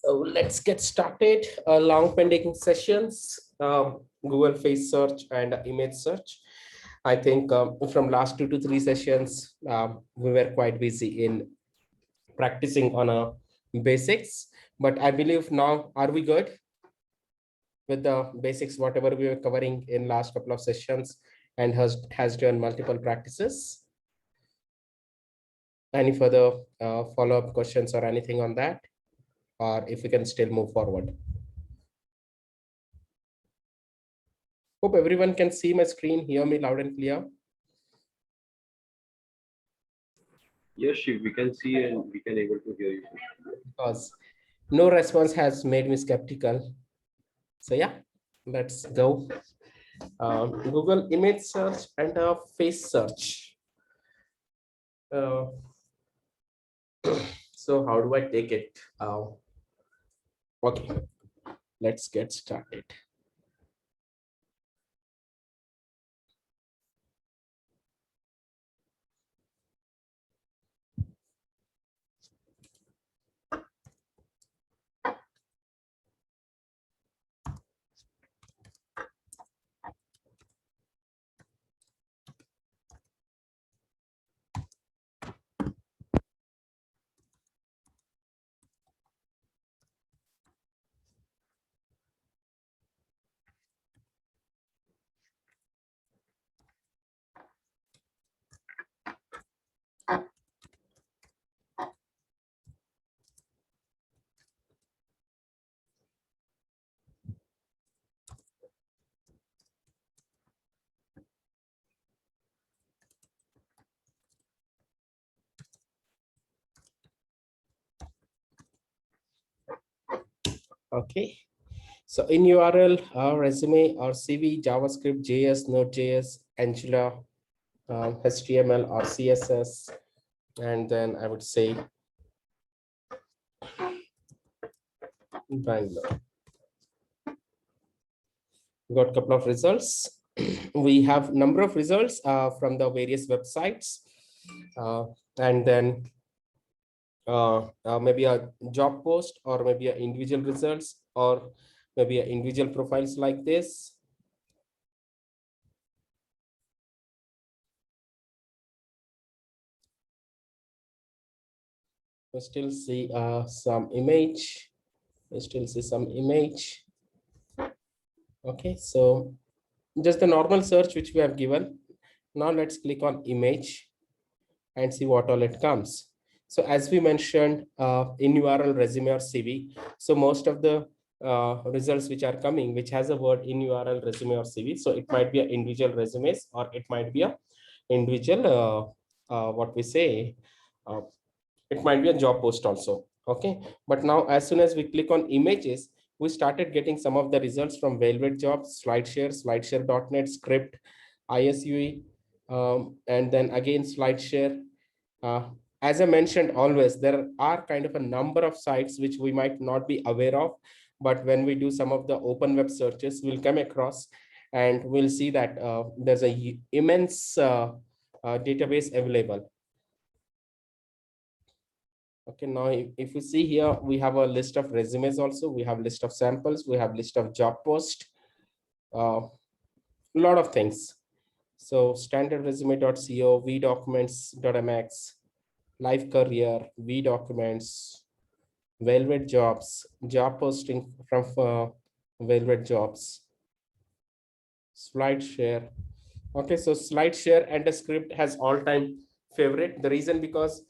So let's get started. Long pending sessions, Google face search and image search. I think from last 2 to 3 sessions, we were quite busy in practicing on a basics. But I believe now, are we good with the basics, whatever we were covering in last couple of sessions and has done multiple practices? Any further follow-up questions or anything on that? Or if we can still move forward? Hope everyone can see my screen, hear me loud and clear. Yes, Shiv, we can see and we can able to hear you. Because no response has made me skeptical. So yeah, let's go. Google image search and face search. Uh, so how do I take it? Okay, let's get started. Okay, so in URL, resume or CV, JavaScript, JS, Node.js, Angular, HTML or CSS, and then I would say Bangalore. Got a couple of results. We have number of results from the various websites, and then maybe a job post or maybe a individual results or maybe a individual profiles like this. We still see some image. We still see some image. Okay, so just the normal search which we have given. Now let's click on image and see what all it comes. So as we mentioned in URL, resume or CV, so most of the results which are coming, which has a word in URL, resume or CV. So it might be an individual resumes or it might be a individual, what we say, it might be a job post also. Okay, but now as soon as we click on images, we started getting some of the results from Velvet Jobs, SlideShare, SlideShare.net, Script, ISUE, and then again SlideShare. As I mentioned, always there are kind of a number of sites which we might not be aware of, but when we do some of the open web searches, we'll come across and we'll see that there's a immense database available. Okay, now if you see here, we have a list of resumes also, we have list of samples, we have list of job posts, a lot of things. So standardresume.co, vdocuments.mx, live career, vdocuments, Velvet Jobs, job posting from Velvet Jobs, SlideShare. Okay, so SlideShare and the Script has all-time favorite. The reason because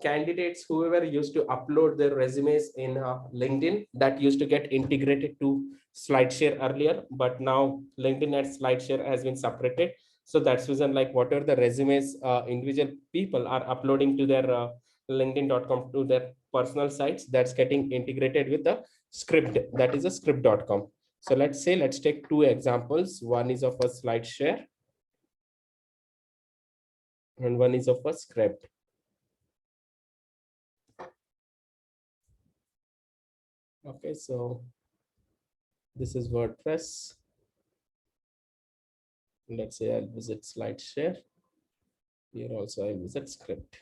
candidates, whoever used to upload their resumes in LinkedIn, that used to get integrated to SlideShare earlier, but now LinkedIn and SlideShare has been separated. So that's reason, like whatever the resumes individual people are uploading to their linkedin.com to their personal sites, that's getting integrated with the Script, that is a script.com. So let's say, let's take two examples. One is of a SlideShare and one is of a Script. Okay, so this is WordPress. Let's say I'll visit SlideShare. Here also I'll visit Script.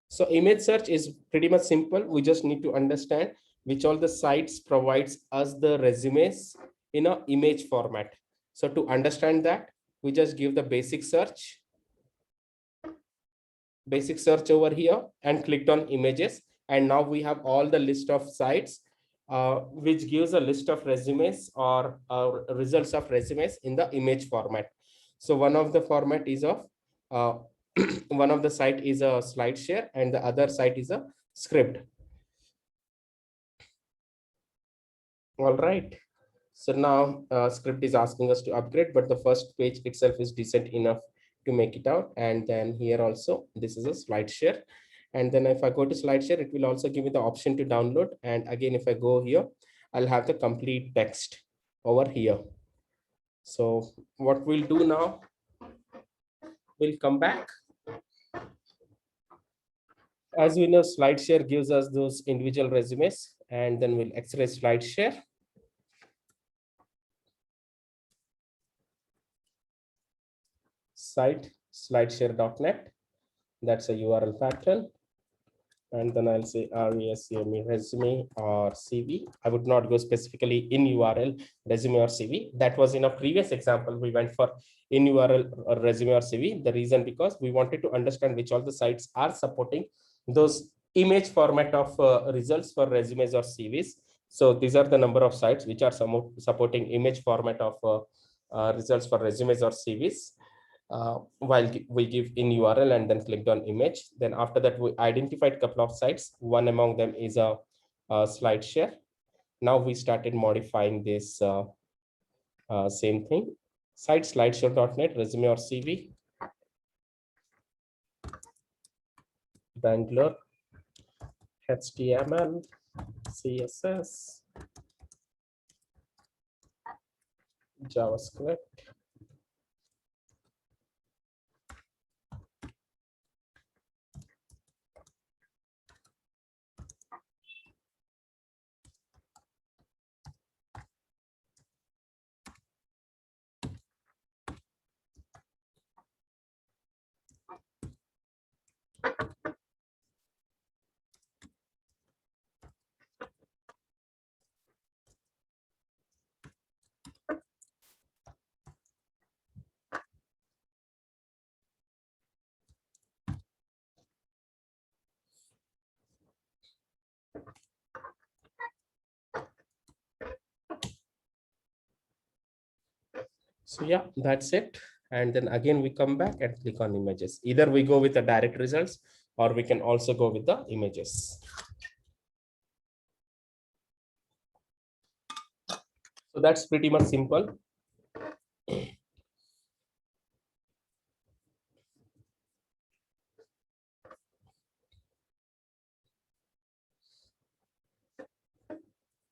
So image search is pretty much simple. We just need to understand which all the sites provides us the resumes in a image format. So to understand that, we just give the basic search over here and clicked on images. And now we have all the list of sites, which gives a list of resumes or results of resumes in the image format. So one of the format is of uh, one of the site is a SlideShare and the other site is a script. All right. So now script is asking us to upgrade, but the first page itself is decent enough to make it out. And then here also, this is a SlideShare. And then if I go to SlideShare, it will also give me the option to download. And again, if I go here, I'll have the complete text over here. So what we'll do now, we'll come back. As we know, SlideShare gives us those individual resumes, and then we'll extract SlideShare. Site slideshare.net. That's a URL pattern. And then I'll say RESUME resume or CV. I would not go specifically in URL resume or CV. That was in a previous example. We went for in URL or resume or CV. The reason because we wanted to understand which all the sites are supporting those image format of results for resumes or CVs. So these are the number of sites which are supporting image format of results for resumes or CVs. While we give in URL and then clicked on image. Then after that, we identified a couple of sites. One among them is a SlideShare. Now we started modifying this same thing. Site slideshare.net, resume or CV. Bangalore, HTML, CSS, JavaScript. So yeah, that's it. And then again, we come back and click on images. Either we go with the direct results or we can also go with the images. So that's pretty much simple.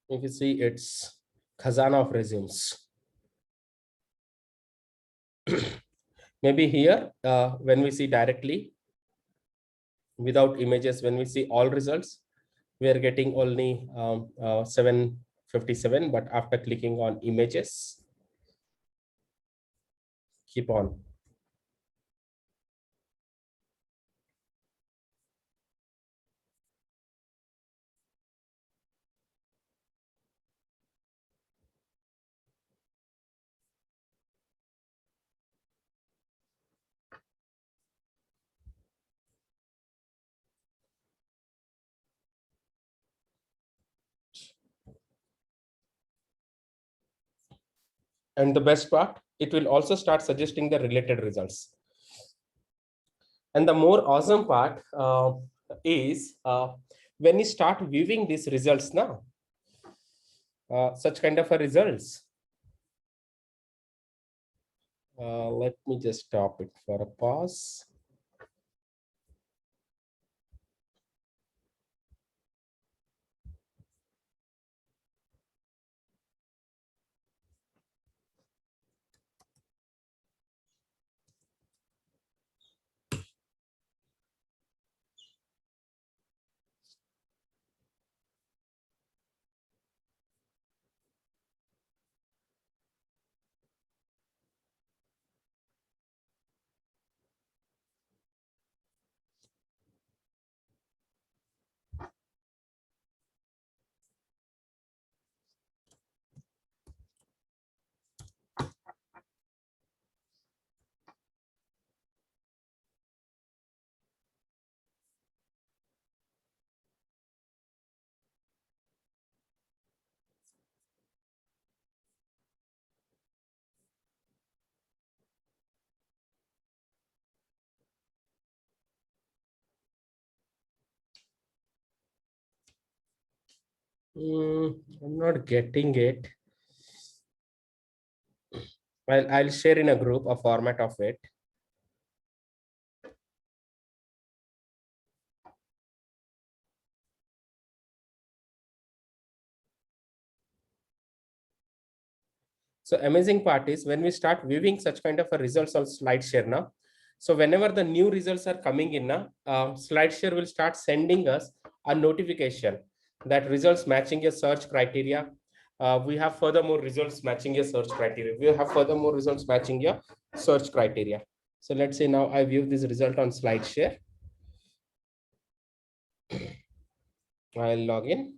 If you see, it's Khazana of resumes. Maybe here, when we see directly without images, when we see all results, we are getting only 757, but after clicking on images, keep on. And the best part, it will also start suggesting the related results. And the more awesome part is when you start viewing these results now, such kind of a results. Let me just stop it for a pause. I'm not getting it. I'll share in a group a format of it. So amazing part is when we start viewing such kind of a results on SlideShare now. So whenever the new results are coming in now, SlideShare will start sending us a notification that results matching your search criteria. We have furthermore results matching your search criteria. We have furthermore results matching your search criteria. So let's say now I view this result on SlideShare. I'll log in.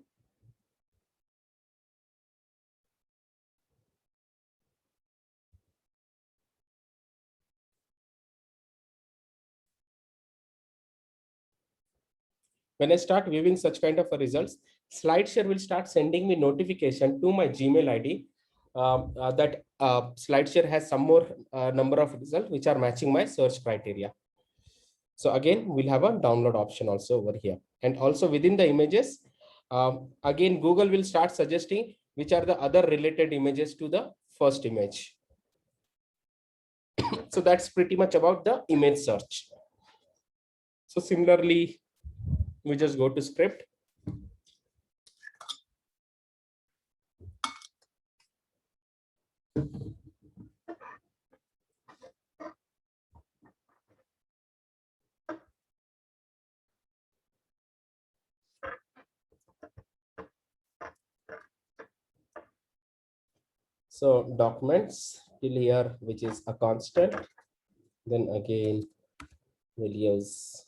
When I start viewing such kind of a results, SlideShare will start sending me notification to my Gmail ID that SlideShare has some more number of results which are matching my search criteria. So again, we'll have a download option also over here. And also within the images, again, Google will start suggesting which are the other related images to the first image. So that's pretty much about the image search. So similarly, we just go to script. So documents till here, which is a constant. Then again, we'll use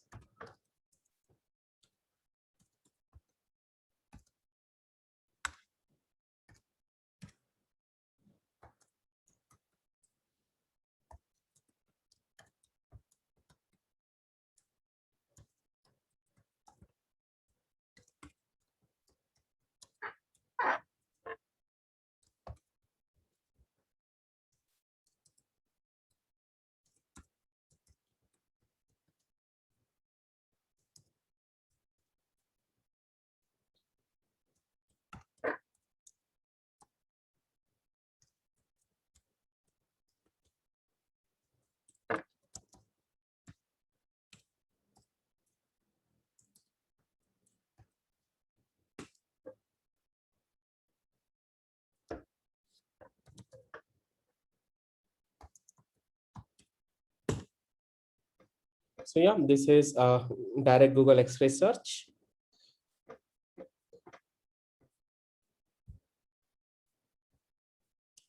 so yeah, this is a direct Google Express search.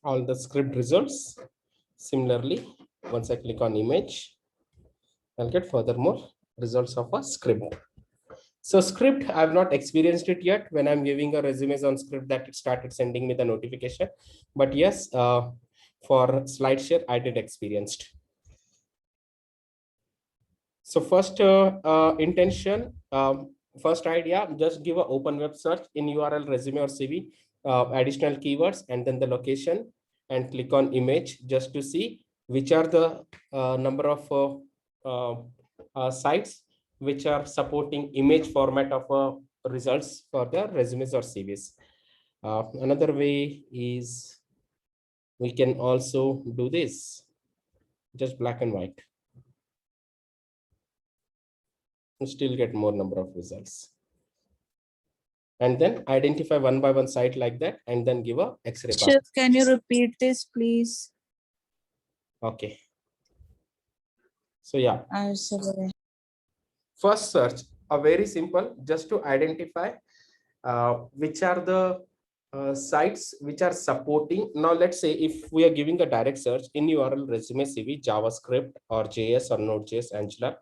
All the script results. Similarly, once I click on image, I'll get furthermore results of a script. So script, I've not experienced it yet. When I'm giving a resumes on script, that it started sending me the notification. But yes, for SlideShare, I did experienced. So first intention, first idea, just give an open web search in URL, resume or CV, additional keywords, and then the location, and click on image just to see which are the number of sites which are supporting image format of results for the resumes or CVs. Another way is we can also do this, just black and white. You still get more number of results. And then identify one by one site like that, and then give a X-ray path. Can you repeat this, please? Okay. So yeah, I'm sorry. first search, a very simple, just to identify which are the sites which are supporting. Now let's say if we are giving a direct search in URL, resume, CV, JavaScript or JS or Node.js, Angular,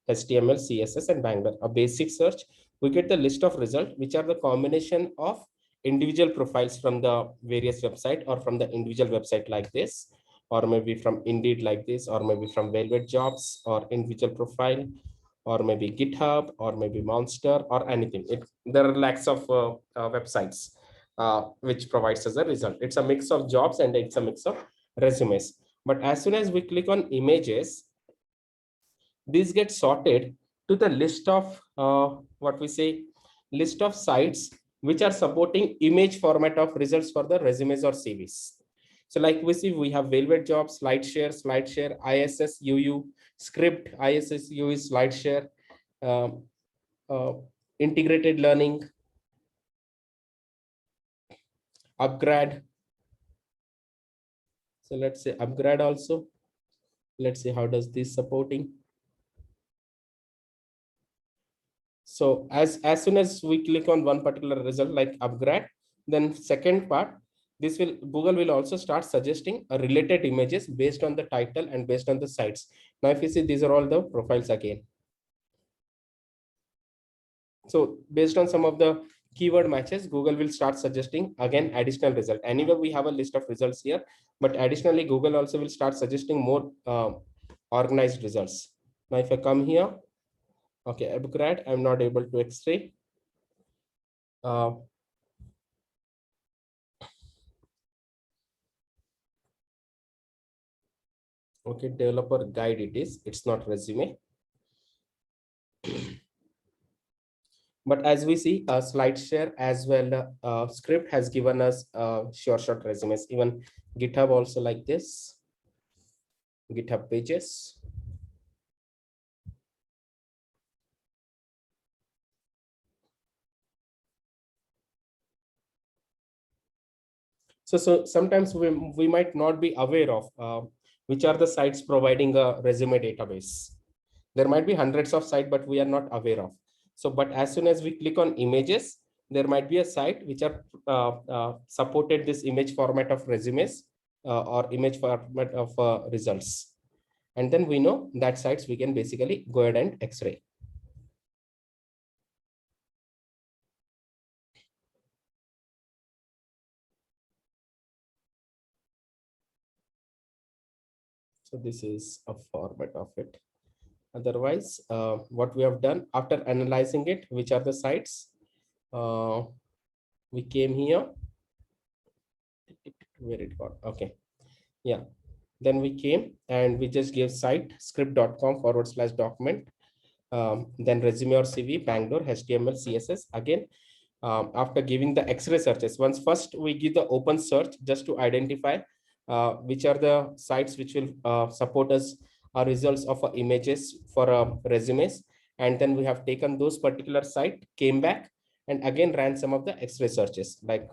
HTML, CSS, and Bangalore, a basic search, we get the list of results which are the combination of individual profiles from the various website or from the individual website like this, or maybe from Indeed like this, or maybe from Velvet Jobs or individual profile, or maybe GitHub, or maybe Monster, or anything. There are lakhs of websites which provides us a result. It's a mix of jobs and it's a mix of resumes. But as soon as we click on images, these get sorted to the list of what we say, list of sites which are supporting image format of results for the resumes or CVs. So like we see, we have Velvet Jobs, SlideShare, ISS UU, Script, ISS UU, SlideShare, um, uh, integrated learning, Upgrad. So let's say Upgrad also. Let's see how does this supporting. So as soon as we click on one particular result like Upgrad, then second part, this will Google will also start suggesting a related images based on the title and based on the sites. Now if you see, these are all the profiles again. So based on some of the keyword matches, Google will start suggesting again additional result. Anyway, we have a list of results here, but additionally, Google also will start suggesting more organized results. Now, if I come here, okay, Upgrad, I'm not able to extract. Okay, developer guide it is, it's not resume. But as we see, SlideShare as well, Script has given us short resumes. Even GitHub also like this, GitHub pages. So sometimes we might not be aware of which are the sites providing a resume database. There might be hundreds of sites, but we are not aware of. So, but as soon as we click on images, there might be a site which are supported this image format of resumes or image format of results. And then we know that sites we can basically go ahead and X-ray. So this is a format of it. Otherwise, what we have done after analyzing it, which are the sites, we came here, where it got, okay. Yeah, then we came and we just gave site script.com/document, then resume or CV, Bangalore, HTML, CSS. Again, after giving the X-ray searches, once first we give the open search just to identify which are the sites which will support us results of images for resumes. And then we have taken those particular site, came back and again ran some of the X-ray searches like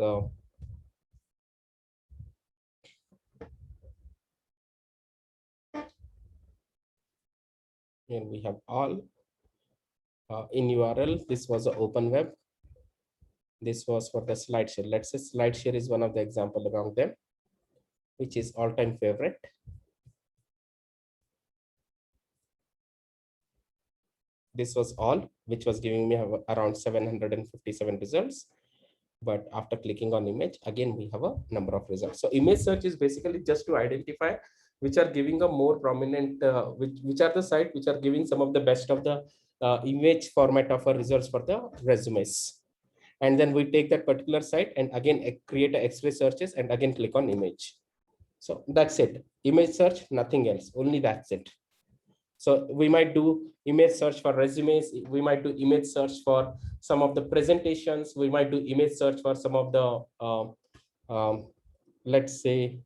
here we have all in URL. This was an open web. This was for the SlideShare. Let's say SlideShare is one of the example among them, which is all-time favorite. This was all, which was giving me around 757 results. But after clicking on image, again, we have a number of results. So image search is basically just to identify which are giving a more prominent, which are the site which are giving some of the best of the image format of our results for the resumes. And then we take that particular site and again create a X-ray searches and again click on image. So that's it. Image search, nothing else, only that's it. So we might do image search for resumes. We might do image search for some of the presentations. We might do image search for some of the, let's say,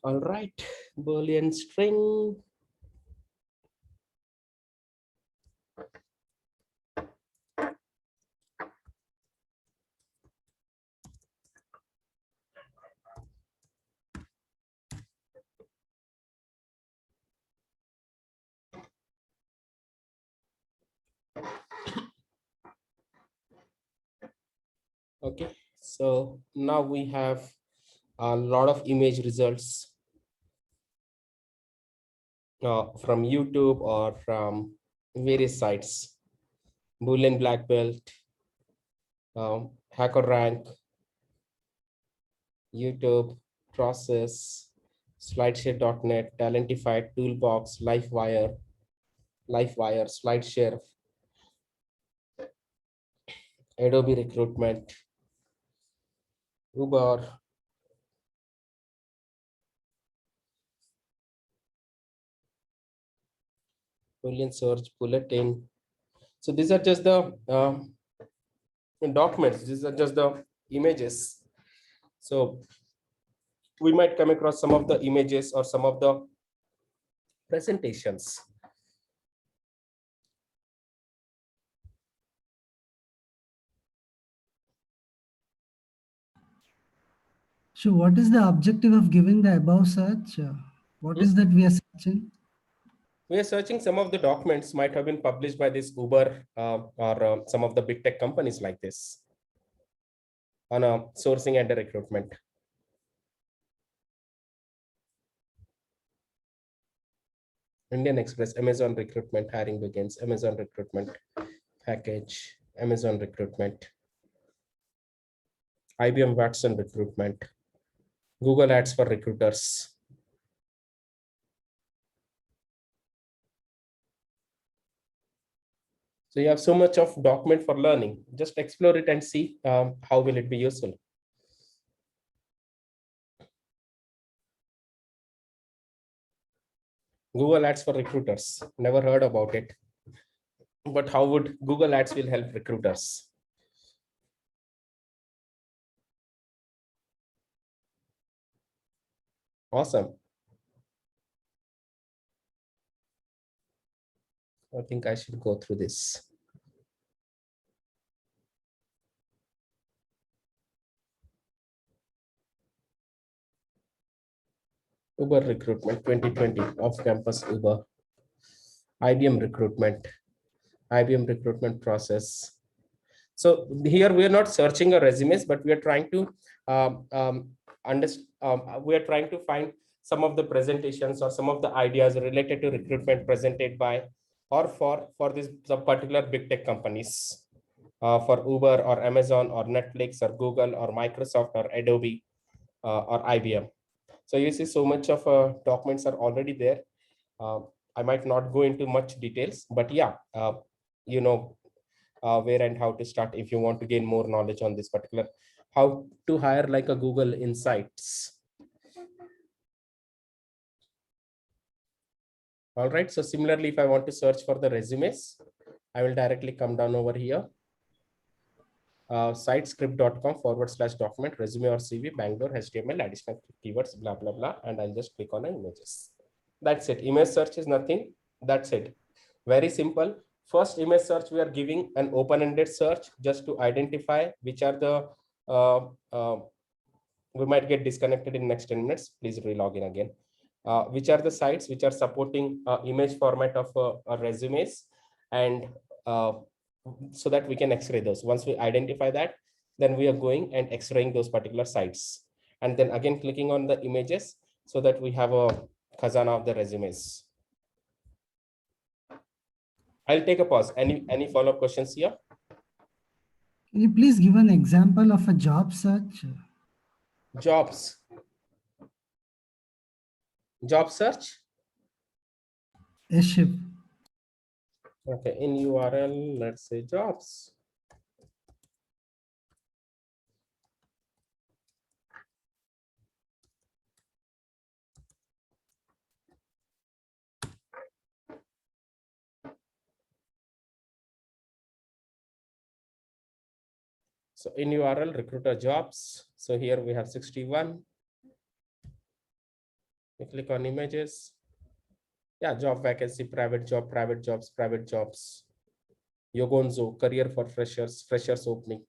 All right, Boolean string. Okay, so now we have a lot of image results from YouTube or from various sites. Boolean Black Belt, HackerRank, YouTube, Process, Slideshare.net, Talentify, Toolbox, LiveWire, Slideshare, Adobe Recruitment, Uber, Boolean Search, Bulletin. So these are just the documents. These are just the images. So we might come across some of the images or some of the presentations. So what is the objective of giving the above search? What is that we are searching? We are searching some of the documents might have been published by this Uber or some of the big tech companies like this on sourcing and recruitment. Indian Express, Amazon recruitment, hiring begins, Amazon recruitment package, Amazon recruitment, IBM Watson recruitment, Google Ads for recruiters. So you have so much of document for learning. Just explore it and see how will it be useful. Google Ads for recruiters. Never heard about it. But how would Google Ads will help recruiters? Awesome. I think I should go through this. Uber recruitment 2020 off-campus Uber. IBM recruitment process. So here we are not searching our resumes, but we are trying to we are trying to find some of the presentations or some of the ideas related to recruitment presented by or for this some particular big tech companies, for Uber or Amazon or Netflix or Google or Microsoft or Adobe or IBM. So you see so much of documents are already there. I might not go into much details, but yeah, you know where and how to start if you want to gain more knowledge on this particular, how to hire like a Google Insights. All right, so similarly, if I want to search for the resumes, I will directly come down over here. Sitescript.com/document resume or CV, Bangalore, HTML, additional keywords, blah, blah, blah. And I'll just click on images. That's it. Image search is nothing. That's it. Very simple. First image search, we are giving an open-ended search just to identify which are the, we might get disconnected in next 10 minutes. Please re-log in again. Which are the sites which are supporting image format of resumes, and so that we can X-ray those. Once we identify that, then we are going and X-raying those particular sites. And then again, clicking on the images so that we have a khazana of the resumes. I'll take a pause. Any follow-up questions here? Can you please give an example of a job search? Jobs. Job search. Yes, Shiv. Okay, in URL, let's say jobs. So in URL, recruiter jobs. So here we have 61. We click on images. Yeah, job vacancy, private job, private jobs, private jobs. Yogonzo, career for freshers, freshers opening.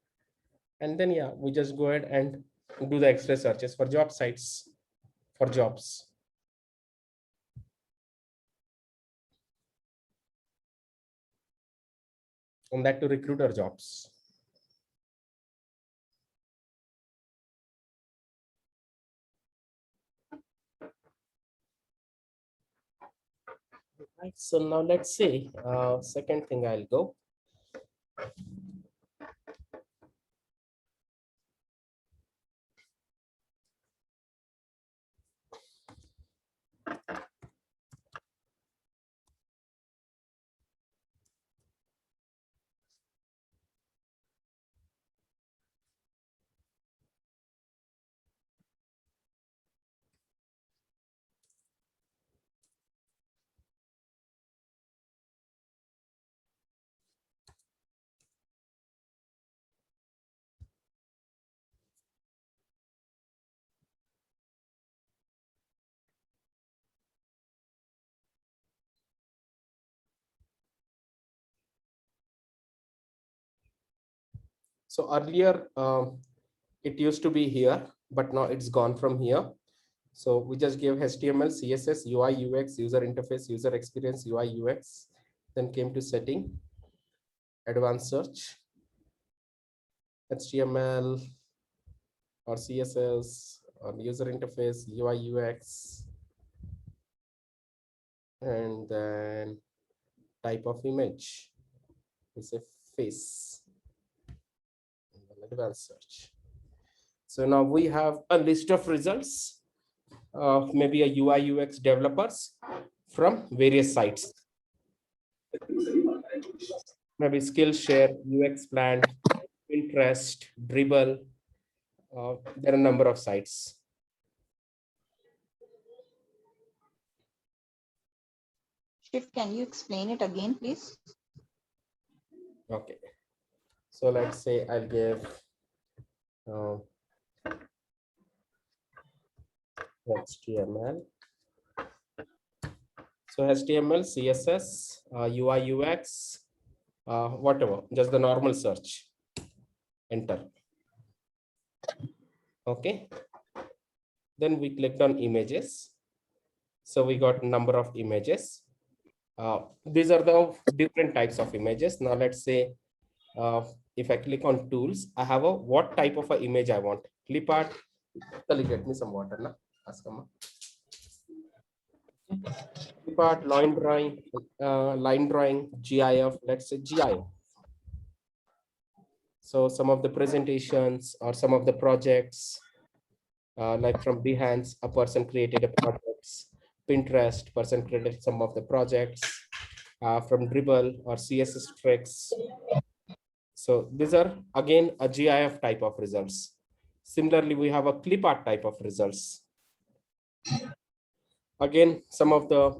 And then, yeah, we just go ahead and do the X-ray searches for job sites, for jobs. And that to recruiter jobs. Right, so now let's see, second thing I'll go. So earlier, it used to be here, but now it's gone from here. So we just gave HTML, CSS, UI, UX, user interface, user experience, UI, UX, then came to setting, advanced search, HTML or CSS or user interface, UI, UX, and then type of image is a face, and then advanced search. So now we have a list of results of maybe a UI UX developers from various sites. Maybe Skillshare, UX Plant, Pinterest, Dribble. There are a number of sites. Shiv, can you explain it again, please? Okay. So let's say I'll give HTML. So HTML, CSS, UI, UX, whatever, just the normal search. Enter. Okay. Then we clicked on images. So we got number of images. These are the different types of images. Now let's say if I click on tools, I have a what type of an image I want. Clip art. Kali, get me some water, na? Askama. Clip art, line drawing, GIF. Let's say GIF. So some of the presentations or some of the projects, like from Behance, a person created a project. Pinterest, person created some of the projects. From Dribble or CSS tricks. So these are again a GIF type of results. Similarly, we have a clip art type of results. Again, some of the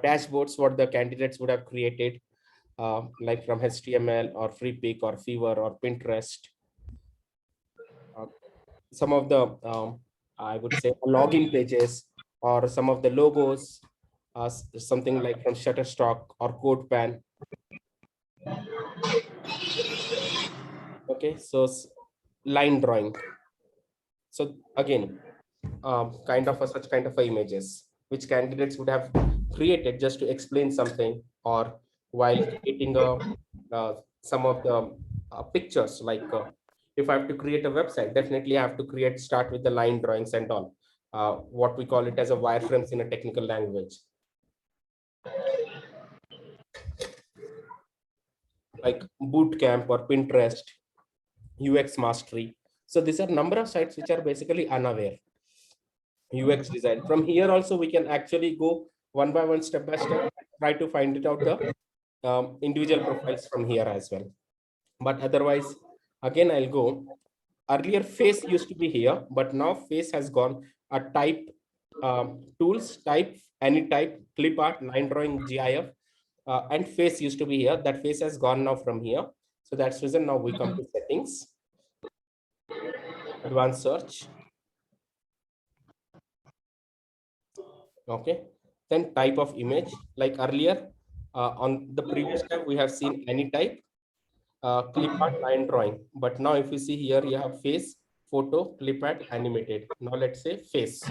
dashboards what the candidates would have created, like from HTML or Freepik or Fiverr or Pinterest. Some of the, I would say, login pages or some of the logos, something like from Shutterstock or CodePen. Okay, so line drawing. So again, such kind of images which candidates would have created just to explain something, or while creating some of the pictures, like if I have to create a website, definitely I have to start with the line drawings and all, what we call it as a wireframes in a technical language, like Bootcamp or Pinterest, UX Mastery. So these are number of sites which are basically unaware. UX design. From here also we can actually go one by one, step by step, try to find it out the individual profiles from here as well. But otherwise, again, I'll go. Earlier face used to be here, but now face has gone a type, tools, type, any type, clip art, line drawing, GIF, and face used to be here. That face has gone now from here. So that's the reason now we come to settings, advanced search. Okay, then type of image, like earlier on the previous tab we have seen any type, clip art, line drawing. But now if you see here, you have face, photo, clip art, animated. Now let's say face,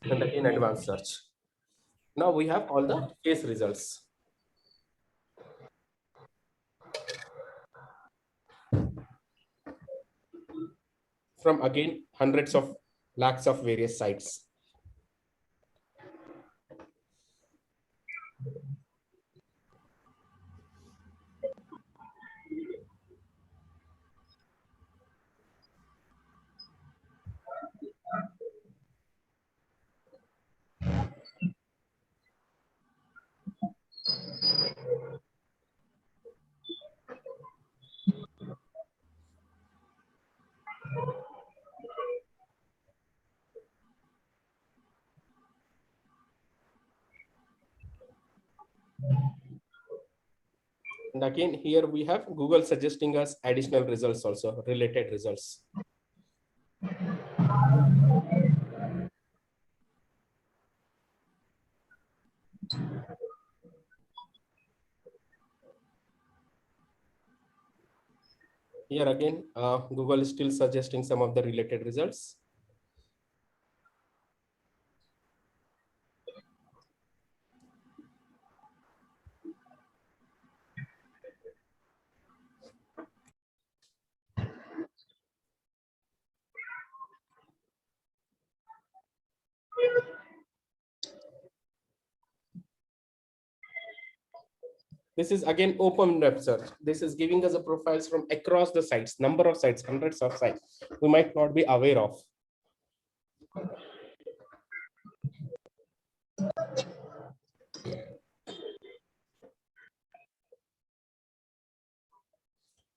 and again advanced search. Now we have all the face results. From again hundreds of lakhs of various sites. And again, here we have Google suggesting us additional results also, related results. Here again, Google is still suggesting some of the related results. This is again open web search. This is giving us a profiles from across the sites, number of sites, hundreds of sites we might not be aware of.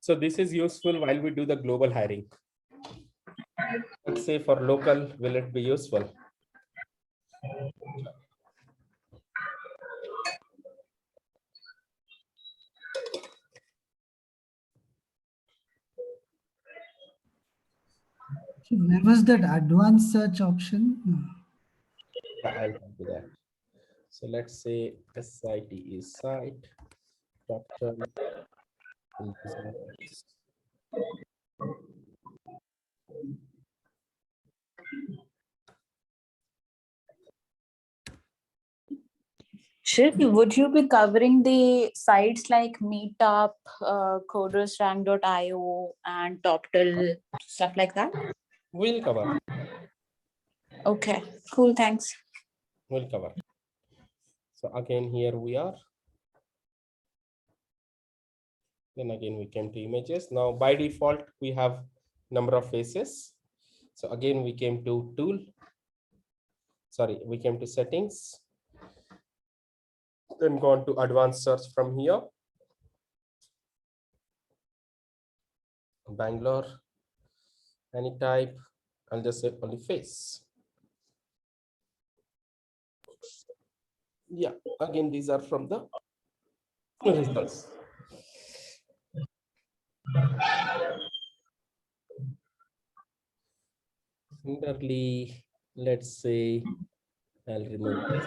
So this is useful while we do the global hiring. Let's say for local, will it be useful? So where was that advanced search option? I'll come to that. So let's say SIT is site, doctor. Shiv, would you be covering the sites like Meetup, codersrank.io and TopTill, stuff like that? We'll cover. Okay, cool, thanks. We'll cover. So again, here we are. Then again, we came to images. Now by default, we have number of faces. So again, we came to tool. Sorry, we came to settings. Then gone to advanced search from here. Bangalore, any type, I'll just say only face. Yeah, again, these are from the results. Similarly, let's say I'll remove this.